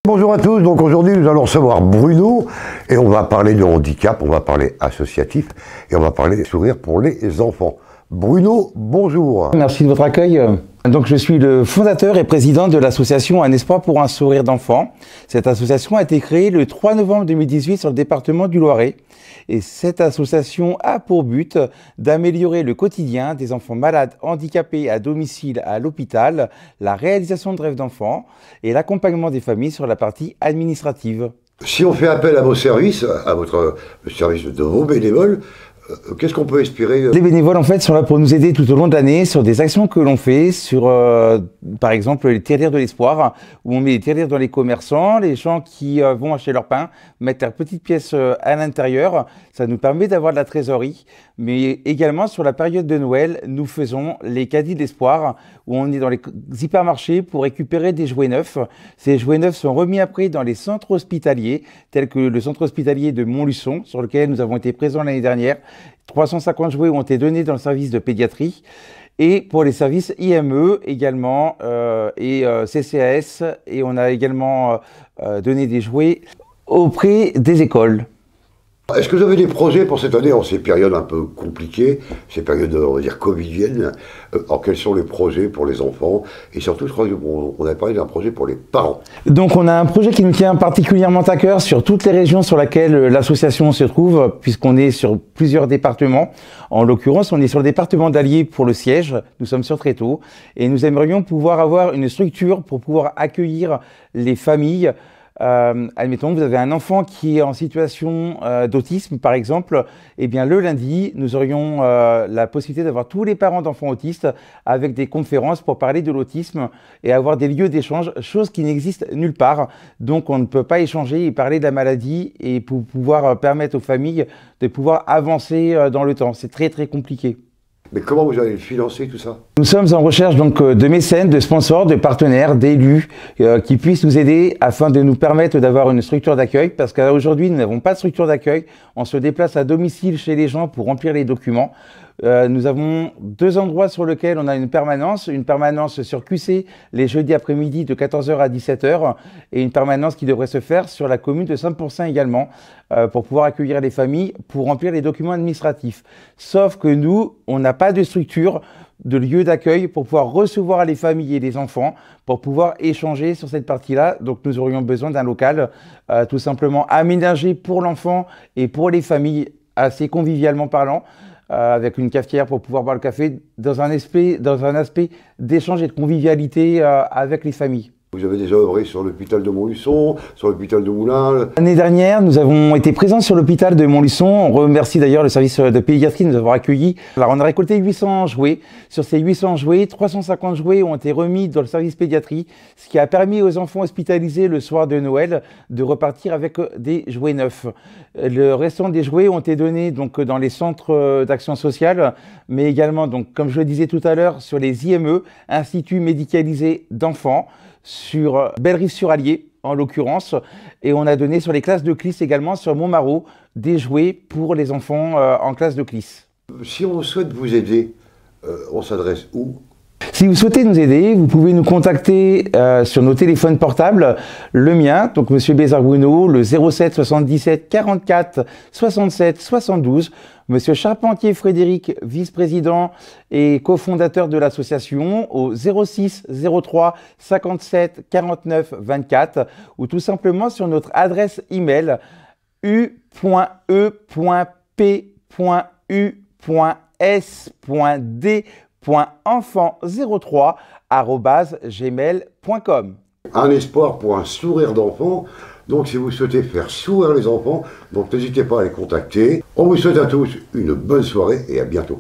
Bonjour à tous, donc aujourd'hui nous allons recevoir Bruno et on va parler de handicap, on va parler associatif et on va parler sourire pour les enfants. Bruno, bonjour. Merci de votre accueil. Donc je suis le fondateur et président de l'association Un espoir pour un sourire d'enfant. Cette association a été créée le 3 novembre 2018 sur le département du Loiret. Et cette association a pour but d'améliorer le quotidien des enfants malades, handicapés à domicile, à l'hôpital, la réalisation de rêves d'enfants et l'accompagnement des familles sur la partie administrative. Si on fait appel à vos services, à votre service de vos bénévoles, qu'est-ce qu'on peut espérer? Les bénévoles, en fait, sont là pour nous aider tout au long de l'année sur des actions que l'on fait, sur, par exemple, les tirelires de l'espoir, où on met les tirelires dans les commerçants, les gens qui vont acheter leur pain, mettent leurs petites pièces à l'intérieur. Ça nous permet d'avoir de la trésorerie. Mais également, sur la période de Noël, nous faisons les caddies d'espoir, où on est dans les hypermarchés pour récupérer des jouets neufs. Ces jouets neufs sont remis après dans les centres hospitaliers, tels que le centre hospitalier de Montluçon, sur lequel nous avons été présents l'année dernière. 350 jouets ont été donnés dans le service de pédiatrie et pour les services IME également et CCAS, et on a également donné des jouets auprès des écoles. Est-ce que vous avez des projets pour cette année en ces périodes un peu compliquées, ces périodes, on va dire, covidiennes? Quels sont les projets pour les enfants? Et surtout, je crois qu'on a parlé d'un projet pour les parents. Donc on a un projet qui nous tient particulièrement à cœur sur toutes les régions sur lesquelles l'association se trouve, puisqu'on est sur plusieurs départements. En l'occurrence, on est sur le département d'Allier pour le siège, nous sommes sur Tréteaux, et nous aimerions pouvoir avoir une structure pour pouvoir accueillir les familles. Admettons, vous avez un enfant qui est en situation d'autisme, par exemple, eh bien le lundi, nous aurions la possibilité d'avoir tous les parents d'enfants autistes avec des conférences pour parler de l'autisme et avoir des lieux d'échange, chose qui n'existe nulle part. Donc on ne peut pas échanger et parler de la maladie et pour pouvoir permettre aux familles de pouvoir avancer dans le temps. C'est très très compliqué. Mais comment vous allez financer tout ça? Nous sommes en recherche donc de mécènes, de sponsors, de partenaires, d'élus qui puissent nous aider afin de nous permettre d'avoir une structure d'accueil, parce qu'aujourd'hui nous n'avons pas de structure d'accueil. On se déplace à domicile chez les gens pour remplir les documents. Nous avons deux endroits sur lesquels on a une permanence sur QC les jeudis après-midi de 14 h à 17 h et une permanence qui devrait se faire sur la commune de Saint-Pourçain également pour pouvoir accueillir les familles pour remplir les documents administratifs. Sauf que nous, on n'a pas de structure, de lieu d'accueil pour pouvoir recevoir les familles et les enfants, pour pouvoir échanger sur cette partie-là. Donc nous aurions besoin d'un local tout simplement aménagé pour l'enfant et pour les familles, assez convivialement parlant, avec une cafetière pour pouvoir boire le café, dans un aspect d'échange et de convivialité avec les familles. Vous avez déjà œuvré sur l'hôpital de Montluçon, sur l'hôpital de Moulins. L'année dernière, nous avons été présents sur l'hôpital de Montluçon. On remercie d'ailleurs le service de pédiatrie de nous avoir accueillis. Alors, on a récolté 800 jouets. Sur ces 800 jouets, 350 jouets ont été remis dans le service pédiatrie, ce qui a permis aux enfants hospitalisés le soir de Noël de repartir avec des jouets neufs. Le restant des jouets ont été donnés donc dans les centres d'action sociale, mais également, donc, comme je le disais tout à l'heure, sur les IME, Instituts médicalisés d'enfants, sur Bellerive-sur-Allier en l'occurrence, et on a donné sur les classes de CLIS également sur Montmarault des jouets pour les enfants en classe de CLIS. Si on souhaite vous aider, on s'adresse où? Si vous souhaitez nous aider, vous pouvez nous contacter sur nos téléphones portables. Le mien, donc Monsieur Bézard Bruno, le 07 77 44 67 72. Monsieur Charpentier Frédéric, vice-président et cofondateur de l'association, au 06 03 57 49 24, ou tout simplement sur notre adresse email u.e.p.u.s.d.enfant03@gmail.com. Un espoir pour un sourire d'enfant. Donc si vous souhaitez faire sourire les enfants, donc n'hésitez pas à les contacter. On vous souhaite à tous une bonne soirée et à bientôt.